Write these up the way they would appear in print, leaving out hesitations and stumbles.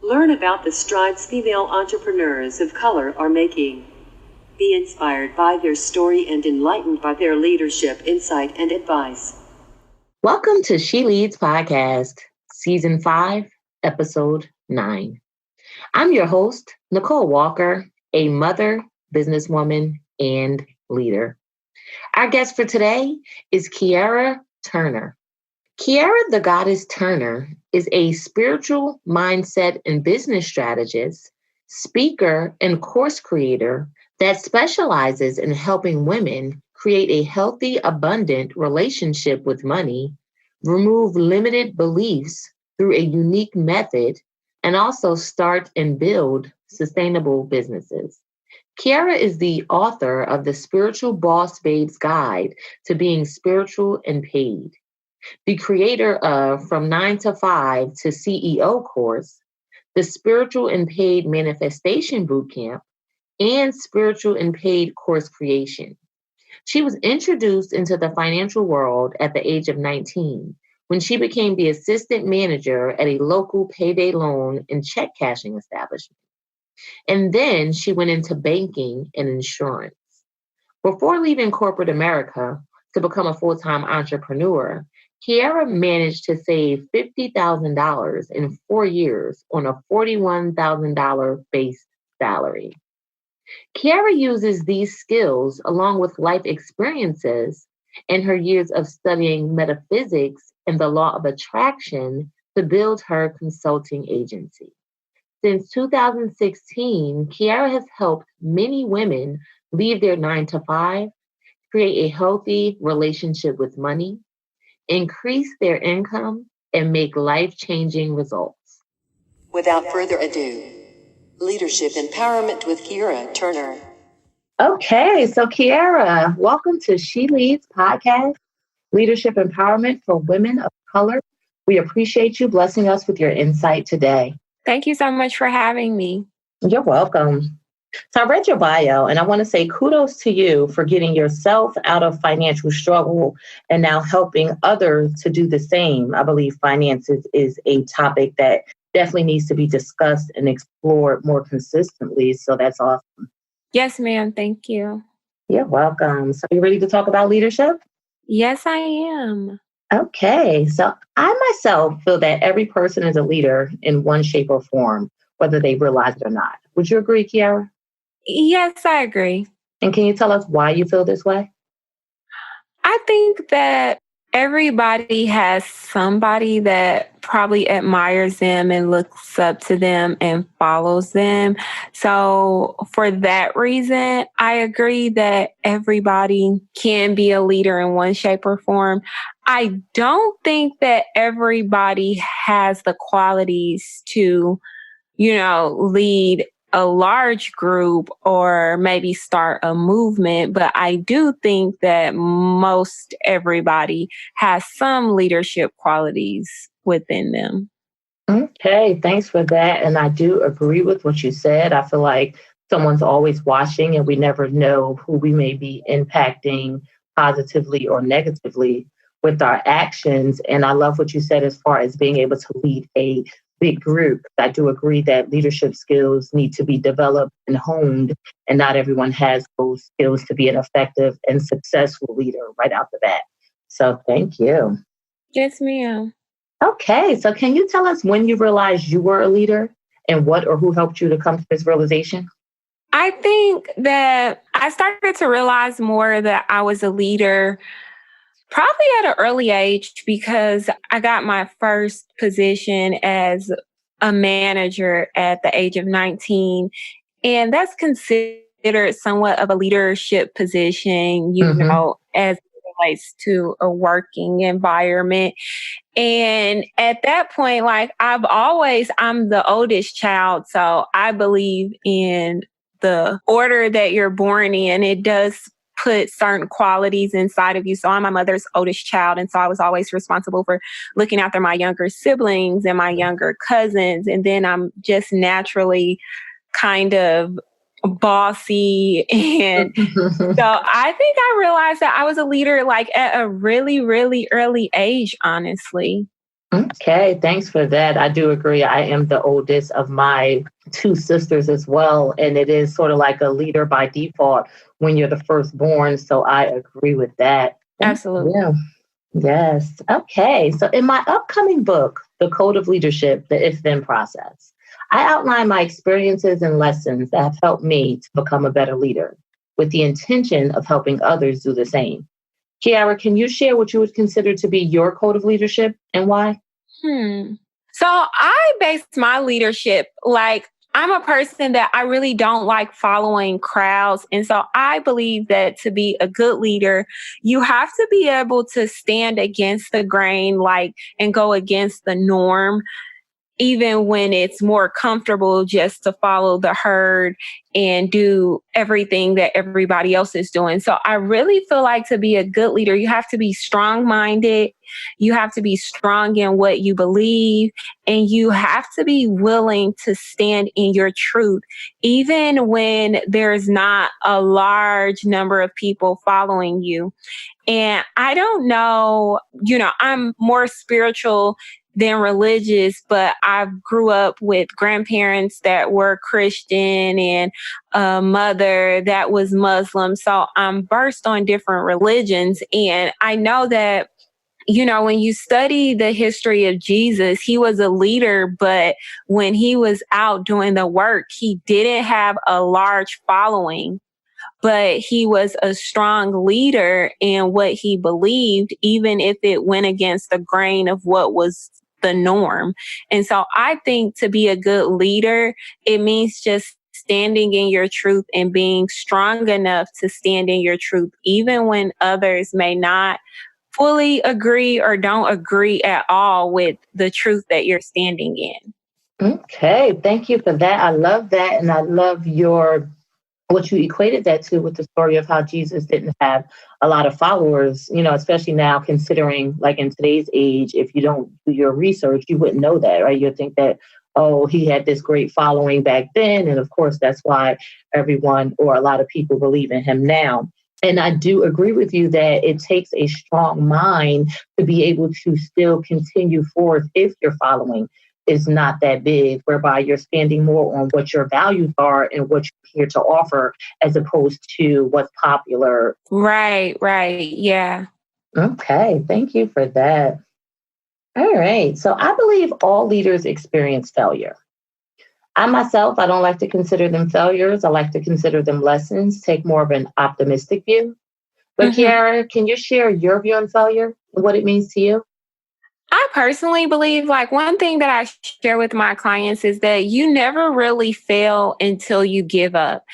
Learn about the strides female entrepreneurs of color are making. Be inspired by their story and enlightened by their leadership, insight, and advice. Welcome to She Leads Podcast, Season 5, Episode 9. I'm your host, Nicole Walker, a mother, businesswoman, and leader. Our guest for today is Kierra Turner. Kierra The Goddess Turner is a spiritual mindset and business strategist, speaker, and course creator that specializes in helping women create a healthy, abundant relationship with money, remove limited beliefs through a unique method, and also start and build sustainable businesses. Kierra is the author of the Spiritual Boss Babe's Guide to Being Spiritual and Paid, the creator of From 9 to 5 to CEO course, the Spiritual and Paid Manifestation Bootcamp, and Spiritual and Paid course creation. She was introduced into the financial world at the age of 19 when she became the assistant manager at a local payday loan and check cashing establishment. And then she went into banking and insurance. Before leaving corporate America to become a full-time entrepreneur, Kierra managed to save $50,000 in 4 years on a $41,000 base salary. Kierra uses these skills along with life experiences and her years of studying metaphysics and the law of attraction to build her consulting agency. Since 2016, Kierra has helped many women leave their 9 to 5, create a healthy relationship with money, increase their income, and make life-changing results. Without further ado, Leadership Empowerment with Kierra Turner. Okay, so Kierra, welcome to She Leads Podcast, Leadership Empowerment for Women of Color. We appreciate you blessing us with your insight today. Thank you so much for having me. You're welcome. So I read your bio, and I want to say kudos to you for getting yourself out of financial struggle and now helping others to do the same. I believe finances is a topic that definitely needs to be discussed and explored more consistently. So that's awesome. Yes, ma'am. Thank you. You're welcome. So you ready to talk about leadership? Yes, I am. Okay. So I myself feel that every person is a leader in one shape or form, whether they realize it or not. Would you agree, Kierra? Yes, I agree. And can you tell us why you feel this way? I think that everybody has somebody that probably admires them and looks up to them and follows them. So for that reason, I agree that everybody can be a leader in one shape or form. I don't think that everybody has the qualities to, lead a large group or maybe start a movement, but I do think that most everybody has some leadership qualities within them. Okay, thanks for that. And I do agree with what you said. I feel like someone's always watching and we never know who we may be impacting positively or negatively with our actions. And I love what you said as far as being able to lead a big group. I do agree that leadership skills need to be developed and honed, and not everyone has those skills to be an effective and successful leader right out the bat. So thank you. Yes, ma'am. Okay, so can you tell us when you realized you were a leader and what or who helped you to come to this realization? I think that I started to realize more that I was a leader probably at an early age because I got my first position as a manager at the age of 19. And that's considered somewhat of a leadership position, as it relates to a working environment. And at that point, I'm the oldest child. So I believe in the order that you're born in. It does put certain qualities inside of you. So I'm my mother's oldest child. And so I was always responsible for looking after my younger siblings and my younger cousins. And then I'm just naturally kind of bossy. And so I think I realized that I was a leader at a really, really early age, honestly. Okay, thanks for that. I do agree. I am the oldest of my two sisters as well. And it is sort of like a leader by default when you're the firstborn. So I agree with that. Thank Absolutely. you. Yes. Okay. So in my upcoming book, The Code of Leadership, The If Then Process, I outline my experiences and lessons that have helped me to become a better leader with the intention of helping others do the same. Kierra, can you share what you would consider to be your code of leadership and why? Hmm. So I base my leadership like I'm a person that I really don't like following crowds. And so I believe that to be a good leader, you have to be able to stand against the grain, like, and go against the norm even when it's more comfortable just to follow the herd and do everything that everybody else is doing. So I really feel like to be a good leader, you have to be strong minded. You have to be strong in what you believe, and you have to be willing to stand in your truth, even when there's not a large number of people following you. And I don't know, I'm more spiritual than religious, but I grew up with grandparents that were Christian and a mother that was Muslim. So I'm versed on different religions. And I know that, when you study the history of Jesus, he was a leader, but when he was out doing the work, he didn't have a large following, but he was a strong leader in what he believed, even if it went against the grain of what was the norm. And so I think to be a good leader, it means just standing in your truth and being strong enough to stand in your truth, even when others may not fully agree or don't agree at all with the truth that you're standing in. Okay, thank you for that. I love that. And I love your what you equated that to with the story of how Jesus didn't have a lot of followers, especially now considering like in today's age, if you don't do your research, you wouldn't know that, right? You'd think that, oh, he had this great following back then. And of course, that's why everyone or a lot of people believe in him now. And I do agree with you that it takes a strong mind to be able to still continue forth if you're following is not that big, whereby you're standing more on what your values are and what you're here to offer as opposed to what's popular. Right, right. Yeah. Okay, thank you for that. All right. So I believe all leaders experience failure. I myself, I don't like to consider them failures. I like to consider them lessons, take more of an optimistic view. But Mhm. Kierra, can you share your view on failure and what it means to you? I personally believe like one thing that I share with my clients is that you never really fail until you give up.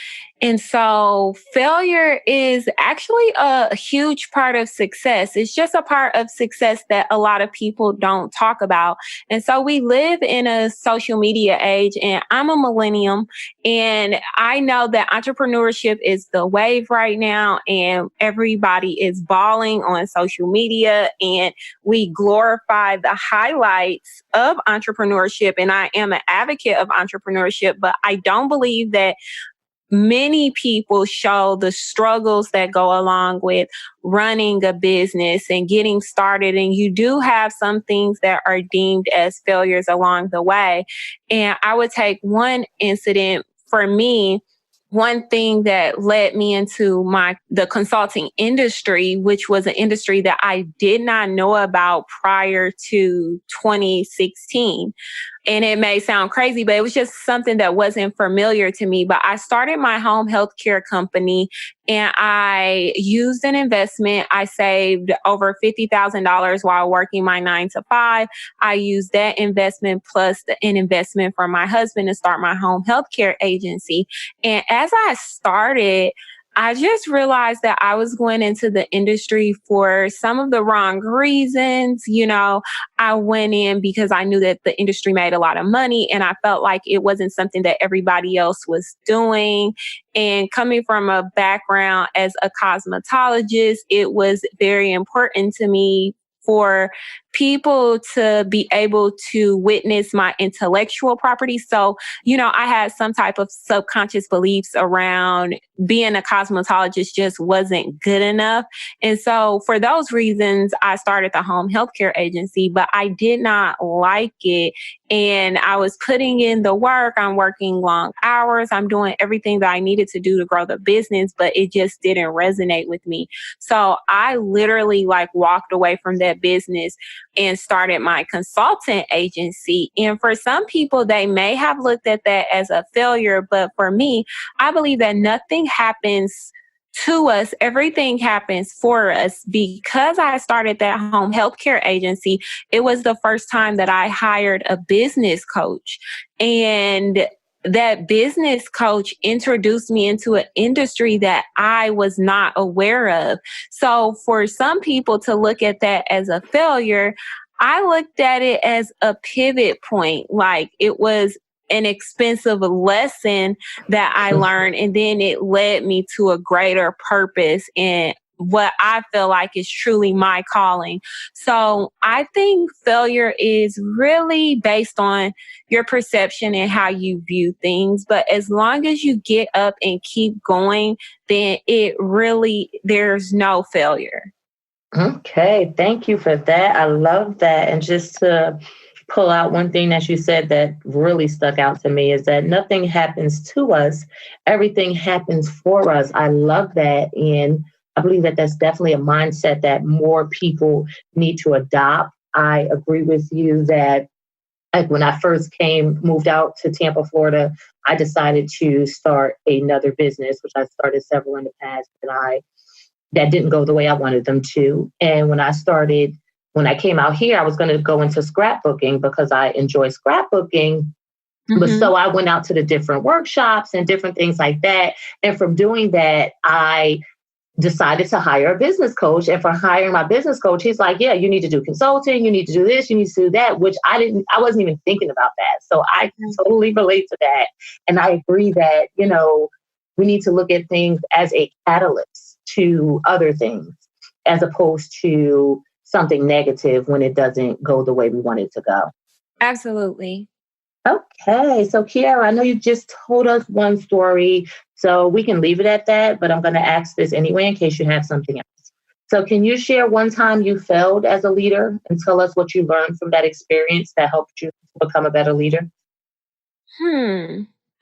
And so failure is actually a huge part of success. It's just a part of success that a lot of people don't talk about. And so we live in a social media age, and I'm a millennium, and I know that entrepreneurship is the wave right now, and everybody is balling on social media, and we glorify the highlights of entrepreneurship. And I am an advocate of entrepreneurship, but I don't believe that many people show the struggles that go along with running a business and getting started. And you do have some things that are deemed as failures along the way. And I would take one incident for me. One thing that led me into the consulting industry, which was an industry that I did not know about prior to 2016. And it may sound crazy, but it was just something that wasn't familiar to me. But I started my home health care company, and I used an investment. I saved over $50,000 while working my 9 to 5. I used that investment plus an investment from my husband to start my home health care agency. And as I started, I just realized that I was going into the industry for some of the wrong reasons. I went in because I knew that the industry made a lot of money, and I felt like it wasn't something that everybody else was doing. And coming from a background as a cosmetologist, it was very important to me for people to be able to witness my intellectual property. So, I had some type of subconscious beliefs around being a cosmetologist just wasn't good enough. And so for those reasons, I started the home healthcare agency, but I did not like it. And I was putting in the work. I'm working long hours. I'm doing everything that I needed to do to grow the business, but it just didn't resonate with me. So I literally walked away from that business and started my consultant agency. And for some people, they may have looked at that as a failure. But for me, I believe that nothing happens to us, everything happens for us. Because I started that home healthcare agency, it was the first time that I hired a business coach. And that business coach introduced me into an industry that I was not aware of. So for some people to look at that as a failure, I looked at it as a pivot point. Like it was an expensive lesson that I learned, and then it led me to a greater purpose and what I feel like is truly my calling. So I think failure is really based on your perception and how you view things. But as long as you get up and keep going, then there's no failure. Okay, thank you for that. I love that. And just to pull out one thing that you said that really stuck out to me is that nothing happens to us, everything happens for us. I love that. And I believe that that's definitely a mindset that more people need to adopt. I agree with you that when I first moved out to Tampa, Florida, I decided to start another business, which I started several in the past, that didn't go the way I wanted them to. And when I came out here, I was going to go into scrapbooking because I enjoy scrapbooking. Mm-hmm. But so I went out to the different workshops and different things like that. And from doing that, I decided to hire a business coach. And for hiring my business coach, he's like, yeah, you need to do consulting. You need to do this. You need to do that, which I wasn't even thinking about that. So I totally relate to that. And I agree that, we need to look at things as a catalyst to other things as opposed to something negative when it doesn't go the way we want it to go. Absolutely. Okay. So Kierra, I know you just told us one story, so we can leave it at that, but I'm going to ask this anyway in case you have something else. So can you share one time you failed as a leader and tell us what you learned from that experience that helped you become a better leader?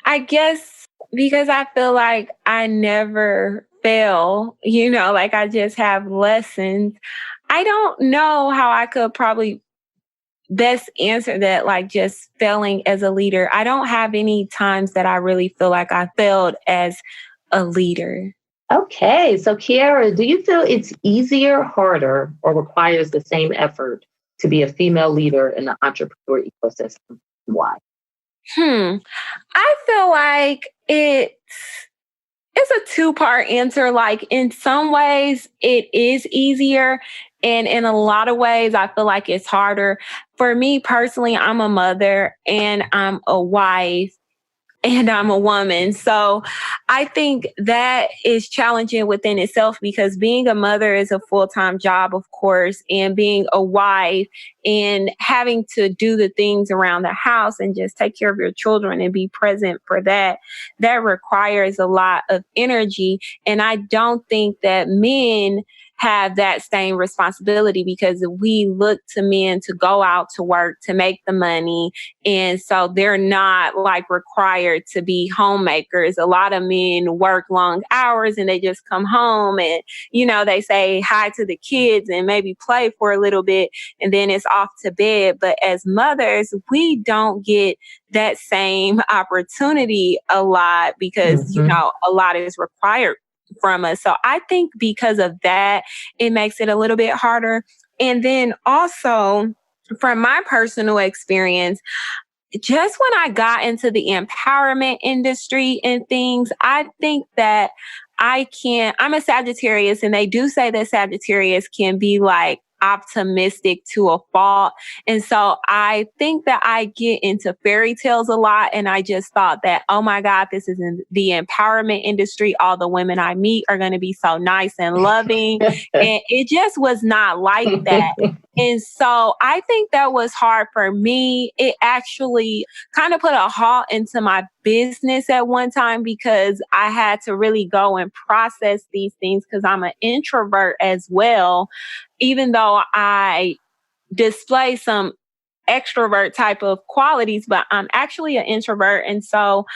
I guess because I feel like I never fail, I just have lessons. I don't know how I could probably best answer that, just failing as a leader. I don't have any times that I really feel like I failed as a leader. Okay. So Kierra, do you feel it's easier, harder, or requires the same effort to be a female leader in the entrepreneur ecosystem? Why? I feel like it's a two-part answer. In some ways, it is easier. And in a lot of ways, I feel like it's harder. For me personally, I'm a mother and I'm a wife and I'm a woman. So I think that is challenging within itself because being a mother is a full-time job, of course, and being a wife and having to do the things around the house and just take care of your children and be present for that requires a lot of energy. And I don't think that men have that same responsibility because we look to men to go out to work to make the money. And so they're not required to be homemakers. A lot of men work long hours and they just come home and, they say hi to the kids and maybe play for a little bit and then it's off to bed. But as mothers, we don't get that same opportunity a lot because, a lot is required from us. So I think because of that, it makes it a little bit harder. And then also from my personal experience, just when I got into the empowerment industry and things, I think that I'm a Sagittarius and they do say that Sagittarius can be optimistic to a fault. And so I think that I get into fairy tales a lot. And I just thought that, oh my God, this is in the empowerment industry. All the women I meet are going to be so nice and loving. And it just was not like that. And so I think that was hard for me. It actually kind of put a halt into my business at one time because I had to really go and process these things because I'm an introvert as well. Even though I display some extrovert type of qualities, but I'm actually an introvert. And so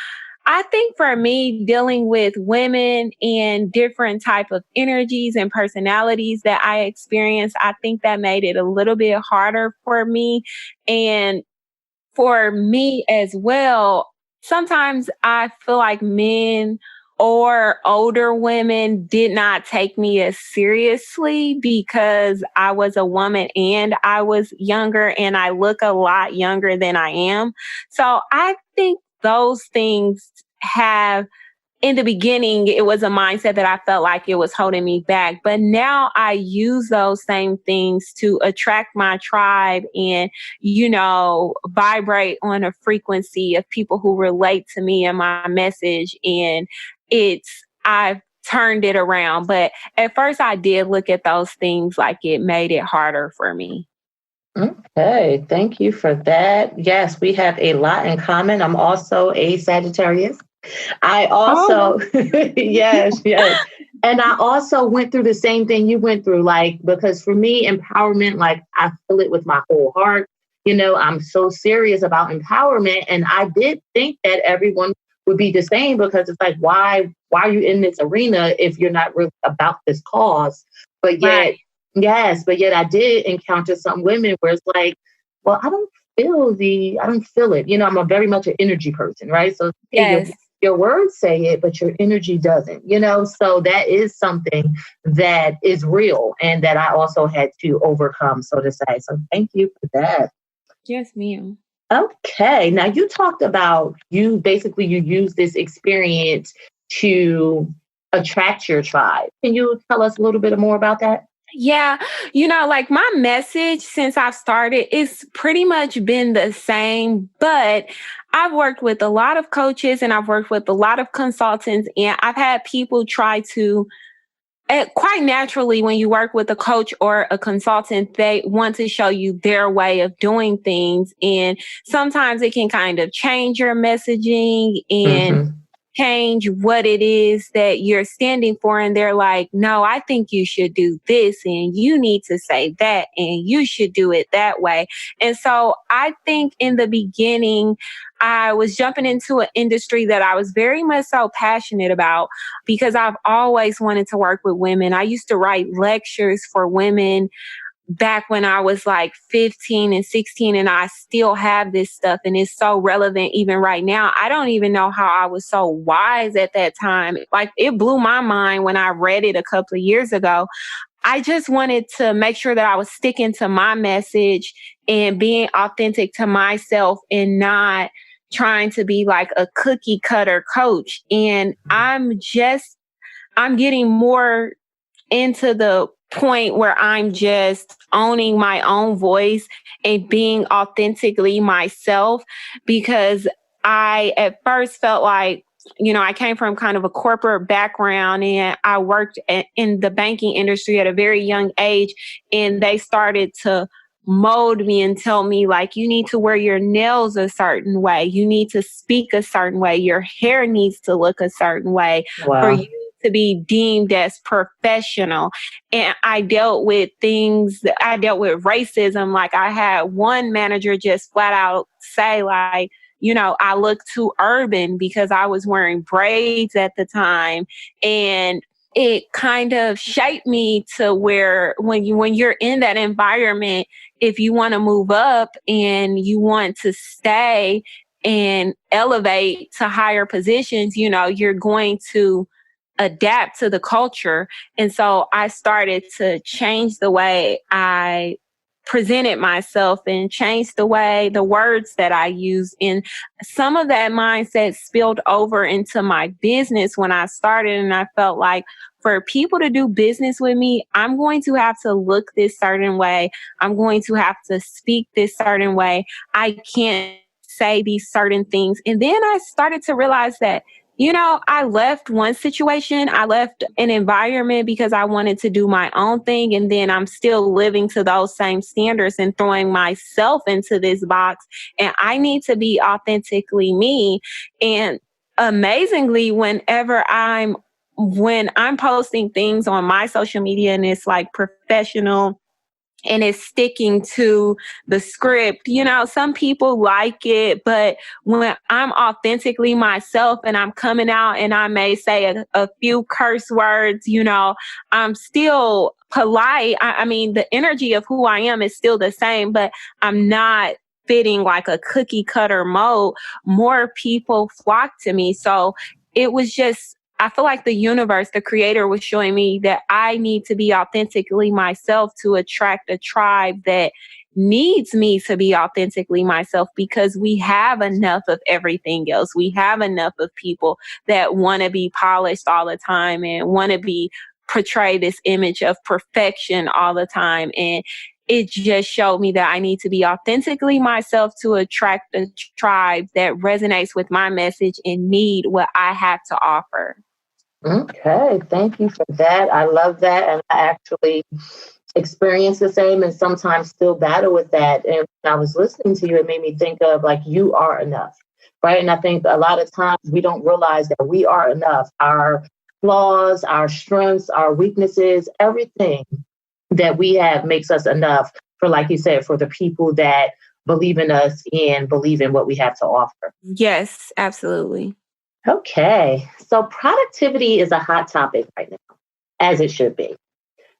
I think for me, dealing with women and different type of energies and personalities that I experienced, I think that made it a little bit harder for me. And for me as well, sometimes I feel like men or older women did not take me as seriously because I was a woman and I was younger and I look a lot younger than I am. So I think those things have in the beginning, it was a mindset that I felt like it was holding me back. But now I use those same things to attract my tribe and, vibrate on a frequency of people who relate to me and my message. And I've turned it around. But at first I did look at those things like it made it harder for me. Okay, thank you for that. Yes, we have a lot in common. I'm also a Sagittarius. I also, yes. And I also went through the same thing you went through, like, because for me, empowerment, like, I feel it with my whole heart. I'm so serious about empowerment. And I did think that everyone would be the same because it's like, why are you in this arena if you're not really about this cause? But yet, Right. yes, but yet I did encounter some women where it's like, well, I don't feel it. I'm a very much an energy person, right? So Yes. your words say it, but your energy doesn't, so that is something that is real and that I also had to overcome, so to say. So thank you for that. Yes, ma'am. Okay. Now you talked about you use this experience to attract your tribe. Can you tell us a little bit more about that? Yeah, like my message since I've started, it's pretty much been the same, but I've worked with a lot of coaches and I've worked with a lot of consultants, and I've had people try to, quite naturally, when you work with a coach or a consultant, they want to show you their way of doing things. And sometimes it can kind of change your messaging and change what it is that you're standing for. And they're like, no, I think you should do this and you need to say that and you should do it that way. And so I think in the beginning, I was jumping into an industry that I was very much so passionate about because I've always wanted to work with women. I used to write lectures for women back when I was like 15 and 16, and I still have this stuff and it's so relevant even right now. I don't even know how I was so wise at that time. Like, it blew my mind when I read it a couple of years ago. I just wanted to make sure that I was sticking to my message and being authentic to myself and not trying to be like a cookie cutter coach. And I'm getting more into the point where I'm just owning my own voice and being authentically myself, because I at first felt like, I came from kind of a corporate background and I worked in the banking industry at a very young age, and they started to mold me and tell me, like, you need to wear your nails a certain way, you need to speak a certain way, your hair needs to look a certain way for you to be deemed as professional. And I dealt with racism. Like, I had one manager just flat out say, like, I look too urban because I was wearing braids at the time. And it kind of shaped me to where when you're in that environment, if you want to move up and you want to stay and elevate to higher positions, you're going to adapt to the culture. And so I started to change the way I presented myself and changed the words that I use. And some of that mindset spilled over into my business when I started. And I felt like for people to do business with me, I'm going to have to look this certain way. I'm going to have to speak this certain way. I can't say these certain things. And then I started to realize that I left one situation. I left an environment because I wanted to do my own thing. And then I'm still living to those same standards and throwing myself into this box. And I need to be authentically me. And amazingly, when I'm posting things on my social media and it's like professional and it's sticking to the script. Some people like it, but when I'm authentically myself and I'm coming out and I may say a few curse words, I'm still polite. I mean, the energy of who I am is still the same, but I'm not fitting like a cookie cutter mold. More people flock to me. So it was just, I feel like the universe, the creator, was showing me that I need to be authentically myself to attract a tribe that needs me to be authentically myself, because we have enough of everything else. We have enough of people that want to be polished all the time and want to be portray this image of perfection all the time. And it just showed me that I need to be authentically myself to attract a tribe that resonates with my message and need what I have to offer. Okay, thank you for that. I love that. And I actually experience the same and sometimes still battle with that. And when I was listening to you, it made me think of like, you are enough, right? And I think a lot of times we don't realize that we are enough. Our flaws, our strengths, our weaknesses, everything that we have makes us enough for, like you said, for the people that believe in us and believe in what we have to offer. Yes, absolutely. Okay, so productivity is a hot topic right now, as it should be.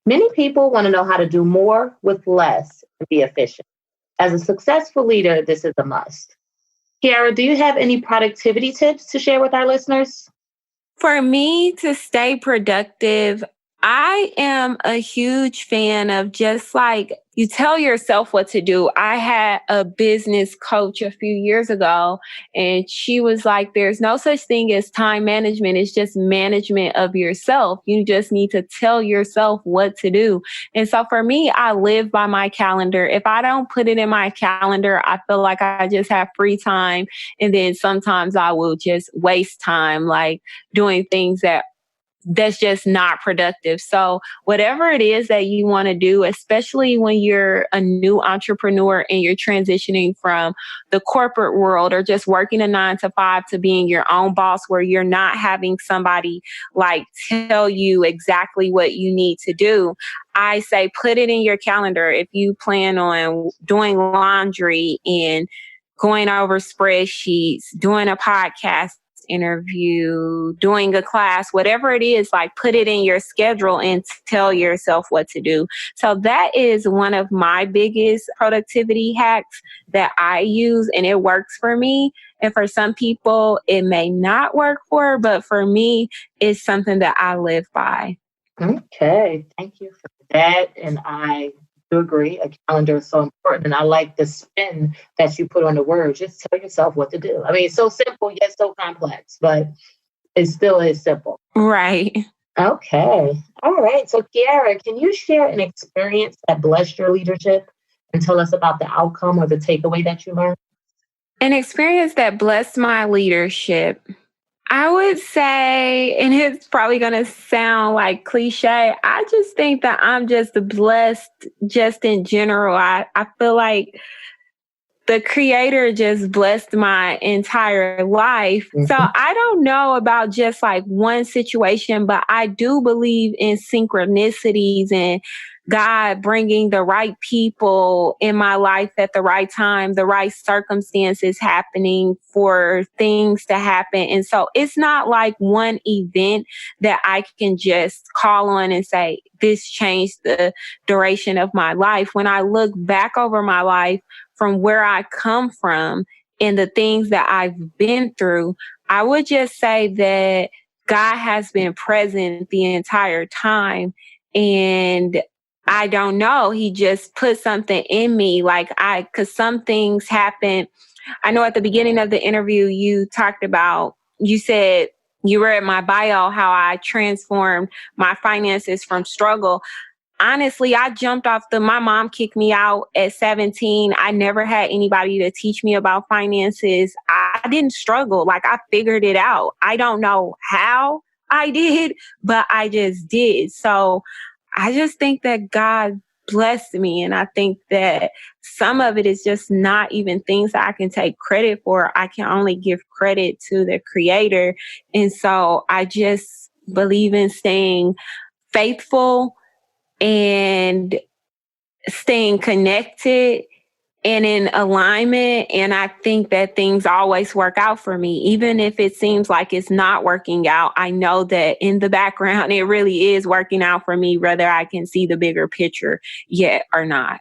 Many people want to know how to do more with less and be efficient. As a successful leader, this is a must. Kierra, do you have any productivity tips to share with our listeners? For me to stay productive, I am a huge fan of just like you tell yourself what to do. I had a business coach a few years ago, and she was like, there's no such thing as time management. It's just management of yourself. You just need to tell yourself what to do. And so for me, I live by my calendar. If I don't put it in my calendar, I feel like I just have free time. And then sometimes I will just waste time, like doing things that's just not productive. So whatever it is that you want to do, especially when you're a new entrepreneur and you're transitioning from the corporate world or just working a 9 to 5 to being your own boss, where you're not having somebody like tell you exactly what you need to do, I say put it in your calendar. If you plan on doing laundry and going over spreadsheets, doing a podcast interview, doing a class, whatever it is, like put it in your schedule and tell yourself what to do. So that is one of my biggest productivity hacks that I use, and it works for me. And for some people, it may not work for, but for me, it's something that I live by. Okay, thank you for that. And I do agree. A calendar is so important. And I like the spin that you put on the word. Just tell yourself what to do. I mean, it's so simple, yet so complex, but it still is simple. Right. Okay. All right. So, Kierra, can you share an experience that blessed your leadership and tell us about the outcome or the takeaway that you learned? An experience that blessed my leadership. I would say, and it's probably going to sound like cliche, I just think that I'm just blessed just in general. I feel like the creator just blessed my entire life. Mm-hmm. So I don't know about just like one situation, but I do believe in synchronicities and God bringing the right people in my life at the right time, the right circumstances happening for things to happen. And so it's not like one event that I can just call on and say, this changed the duration of my life. When I look back over my life from where I come from and the things that I've been through, I would just say that God has been present the entire time. And I don't know. He just put something in me, because some things happen. I know at the beginning of the interview, you said you read my bio, how I transformed my finances from struggle. honestly, I jumped off my mom kicked me out at 17. I never had anybody to teach me about finances. I didn't struggle. Like, I figured it out. I don't know how I did, but I just did. So I just think that God blessed me. And I think that some of it is just not even things that I can take credit for. I can only give credit to the creator. And so I just believe in staying faithful and staying connected and in alignment. And I think that things always work out for me. Even if it seems like it's not working out, I know that in the background, it really is working out for me, whether I can see the bigger picture yet or not.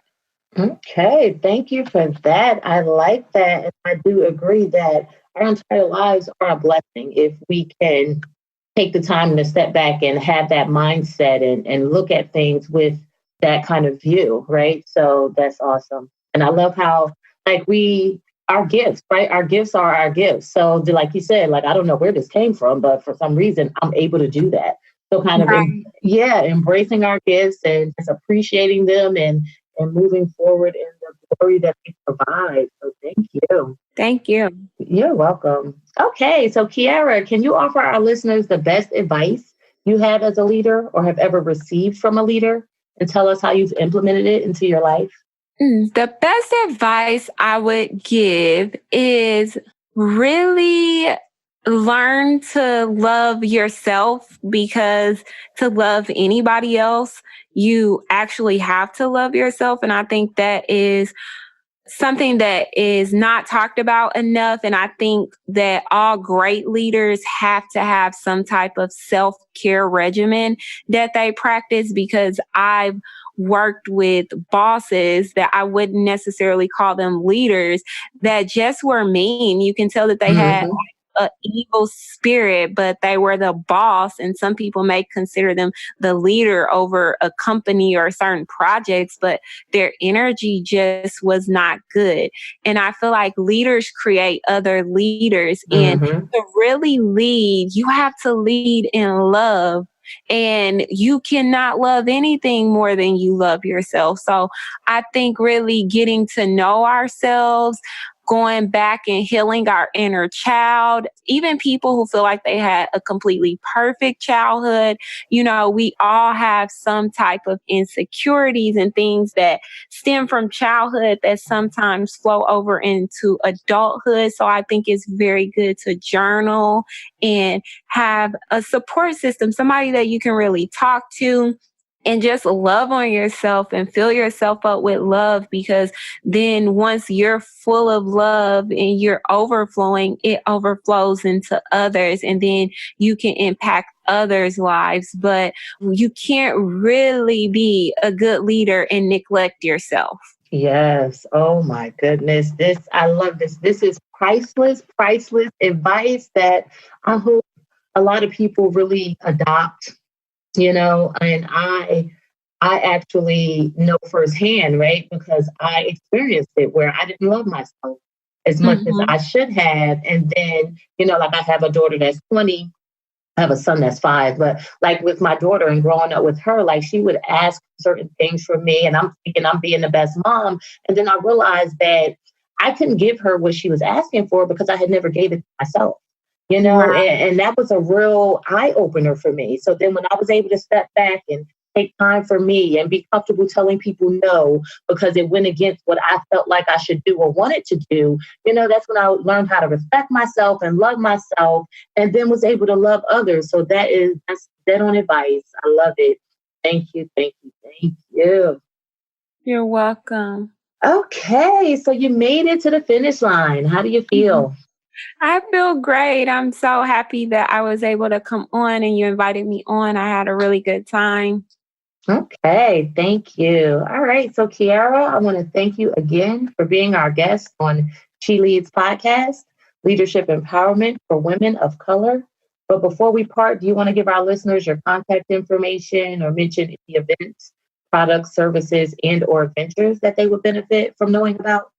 Okay, thank you for that. I like that. And I do agree that our entire lives are a blessing if we can take the time to step back and have that mindset and look at things with that kind of view, right? So that's awesome. And I love how, like, our gifts, right? Our gifts are our gifts. So, like you said, like, I don't know where this came from, but for some reason, I'm able to do that. So, kind of, embracing our gifts and just appreciating them and moving forward in the glory that they provide. So, thank you. Thank you. You're welcome. Okay, so Kierra, can you offer our listeners the best advice you had as a leader or have ever received from a leader and tell us how you've implemented it into your life? The best advice I would give is really learn to love yourself, because to love anybody else, you actually have to love yourself. And I think that is something that is not talked about enough. And I think that all great leaders have to have some type of self-care regimen that they practice, because I've worked with bosses that I wouldn't necessarily call them leaders that just were mean. You can tell that they had an evil spirit, but they were the boss. And some people may consider them the leader over a company or certain projects, but their energy just was not good. And I feel like leaders create other leaders. And to really lead, you have to lead in love. And you cannot love anything more than you love yourself. So I think really getting to know ourselves, going back and healing our inner child, even people who feel like they had a completely perfect childhood. You know, we all have some type of insecurities and things that stem from childhood that sometimes flow over into adulthood. So I think it's very good to journal and have a support system, somebody that you can really talk to, and just love on yourself and fill yourself up with love, because then once you're full of love and you're overflowing, it overflows into others, and then you can impact others' lives. But you can't really be a good leader and neglect yourself. Yes. Oh my goodness. I love this. This is priceless advice that I hope a lot of people really adopt. And I actually know firsthand, right? Because I experienced it where I didn't love myself as much as I should have. And then, like, I have a daughter that's 20. I have a son that's 5, but like with my daughter and growing up with her, like she would ask certain things from me and I'm thinking I'm being the best mom. And then I realized that I couldn't give her what she was asking for because I had never gave it to myself. And that was a real eye opener for me. So then when I was able to step back and take time for me and be comfortable telling people no, because it went against what I felt like I should do or wanted to do, that's when I learned how to respect myself and love myself, and then was able to love others. So that's dead on advice. I love it. Thank you. You're welcome. Okay, so you made it to the finish line. How do you feel? I feel great. I'm so happy that I was able to come on and you invited me on. I had a really good time. Okay, thank you. All right, so Kierra, I want to thank you again for being our guest on She Leads podcast, Leadership Empowerment for Women of Color. But before we part, do you want to give our listeners your contact information or mention any events, products, services, and or ventures that they would benefit from knowing about?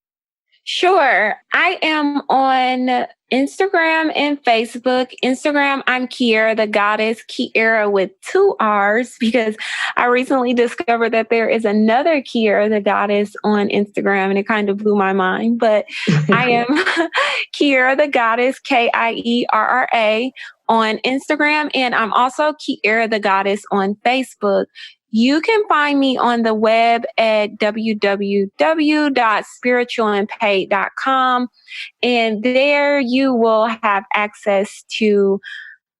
Sure. I am on Instagram and Facebook. Instagram, I'm Kierra The Goddess, Kierra with 2 R's, because I recently discovered that there is another Kierra The Goddess on Instagram, and it kind of blew my mind. But I am Kierra The Goddess, Kierra, on Instagram, and I'm also Kierra The Goddess on Facebook. You can find me on the web at www.spiritualandpaid.com. And there you will have access to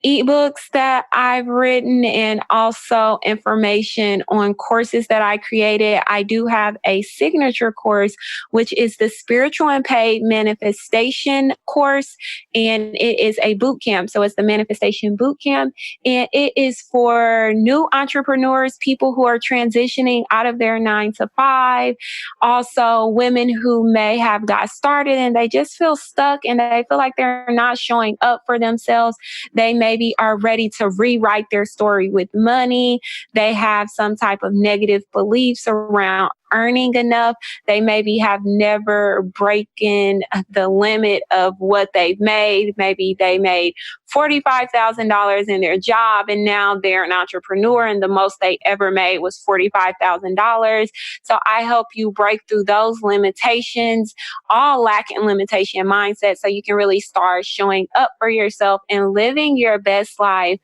ebooks that I've written and also information on courses that I created. I do have a signature course, which is the Spiritual and Paid Manifestation course, and it is a boot camp. So it's the Manifestation Bootcamp, and it is for new entrepreneurs, people who are transitioning out of their 9 to 5, also women who may have got started and they just feel stuck and they feel like they're not showing up for themselves. They maybe are ready to rewrite their story with money. They have some type of negative beliefs around earning enough. They maybe have never broken the limit of what they've made. Maybe they made $45,000 in their job and now they're an entrepreneur and the most they ever made was $45,000. So I help you break through those limitations, all lacking limitation mindset, so you can really start showing up for yourself and living your best life.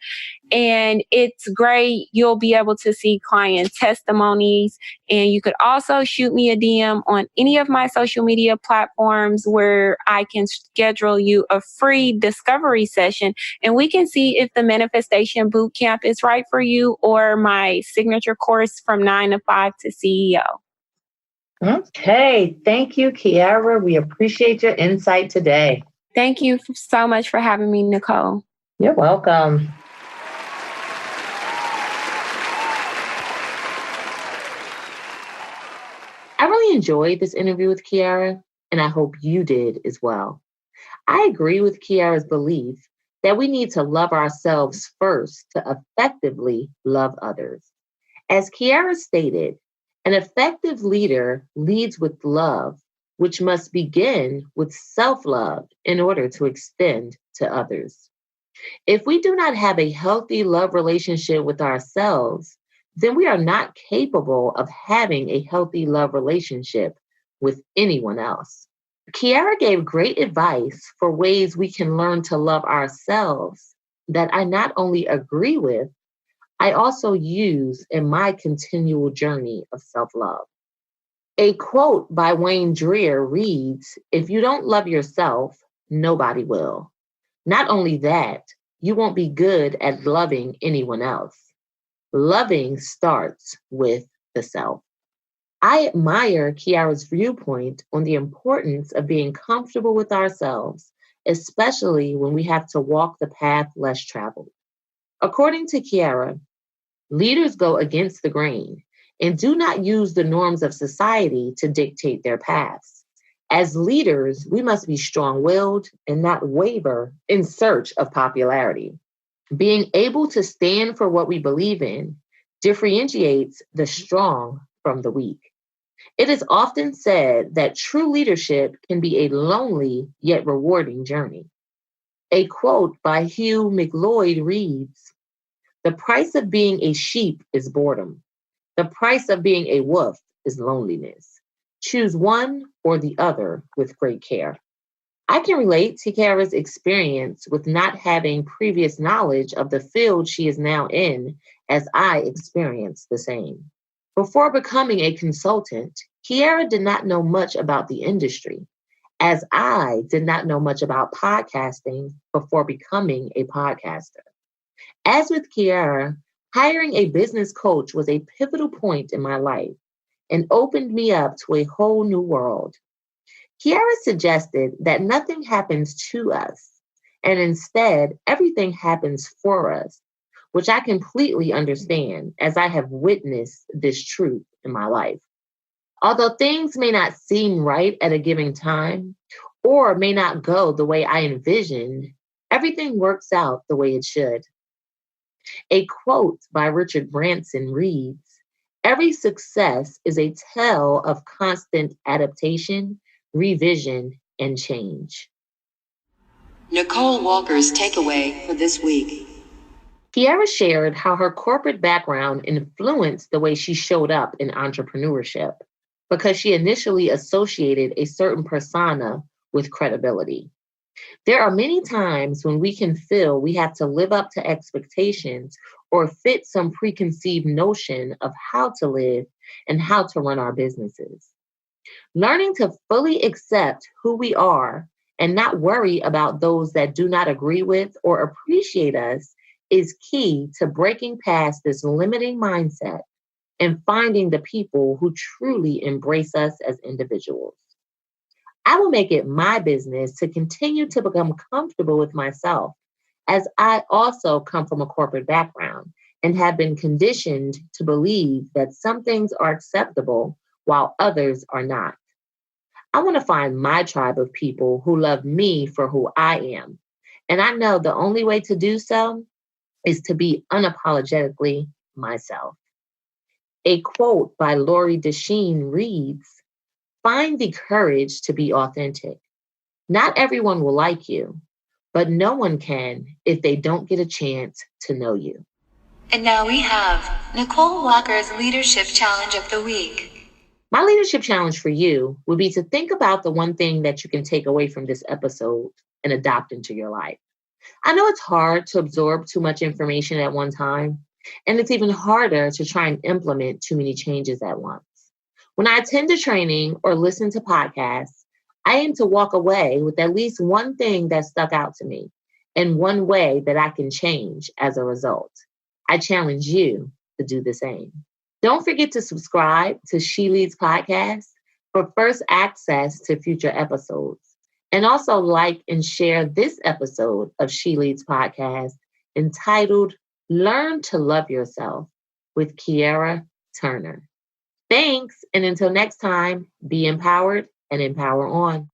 And it's great. You'll be able to see client testimonies. And you could also shoot me a DM on any of my social media platforms where I can schedule you a free discovery session. And we can see if the Manifestation Bootcamp is right for you or my signature course from 9 to 5 to CEO. Okay. Thank you, Kierra. We appreciate your insight today. Thank you so much for having me, Nicole. You're welcome. I really enjoyed this interview with Kierra, and I hope you did as well. I agree with Kierra's belief that we need to love ourselves first to effectively love others. As Kierra stated, an effective leader leads with love, which must begin with self-love in order to extend to others. If we do not have a healthy love relationship with ourselves, then we are not capable of having a healthy love relationship with anyone else. Kierra gave great advice for ways we can learn to love ourselves that I not only agree with, I also use in my continual journey of self-love. A quote by Wayne Dreer reads, "If you don't love yourself, nobody will. Not only that, you won't be good at loving anyone else. Loving starts with the self." I admire Kierra's viewpoint on the importance of being comfortable with ourselves, especially when we have to walk the path less traveled. According to Kierra, leaders go against the grain and do not use the norms of society to dictate their paths. As leaders, we must be strong-willed and not waver in search of popularity. Being able to stand for what we believe in differentiates the strong from the weak. It is often said that true leadership can be a lonely yet rewarding journey. A quote by Hugh McLeod reads, "The price of being a sheep is boredom. The price of being a wolf is loneliness. Choose one or the other with great care." I can relate to Kierra's experience with not having previous knowledge of the field she is now in, as I experienced the same. Before becoming a consultant, Kierra did not know much about the industry, as I did not know much about podcasting before becoming a podcaster. As with Kierra, hiring a business coach was a pivotal point in my life and opened me up to a whole new world. Kierra suggested that nothing happens to us, and instead, everything happens for us, which I completely understand as I have witnessed this truth in my life. Although things may not seem right at a given time or may not go the way I envisioned, everything works out the way it should. A quote by Richard Branson reads, "Every success is a tale of constant adaptation, revision, and change. Nicole Walker's takeaway for this week. Kierra shared how her corporate background influenced the way she showed up in entrepreneurship because she initially associated a certain persona with credibility. There are many times when we can feel we have to live up to expectations or fit some preconceived notion of how to live and how to run our businesses. Learning to fully accept who we are and not worry about those that do not agree with or appreciate us is key to breaking past this limiting mindset and finding the people who truly embrace us as individuals. I will make it my business to continue to become comfortable with myself, as I also come from a corporate background and have been conditioned to believe that some things are acceptable while others are not. I want to find my tribe of people who love me for who I am. And I know the only way to do so is to be unapologetically myself. A quote by Lori Deschene reads, "Find the courage to be authentic. Not everyone will like you, but no one can if they don't get a chance to know you." And now we have Nicole Walker's Leadership Challenge of the Week. My leadership challenge for you would be to think about the one thing that you can take away from this episode and adopt into your life. I know it's hard to absorb too much information at one time, and it's even harder to try and implement too many changes at once. When I attend a training or listen to podcasts, I aim to walk away with at least one thing that stuck out to me and one way that I can change as a result. I challenge you to do the same. Don't forget to subscribe to She Leads Podcast for first access to future episodes. And also like and share this episode of She Leads Podcast entitled Learn to Love Yourself with Kierra Turner. Thanks. And until next time, be empowered and empower on.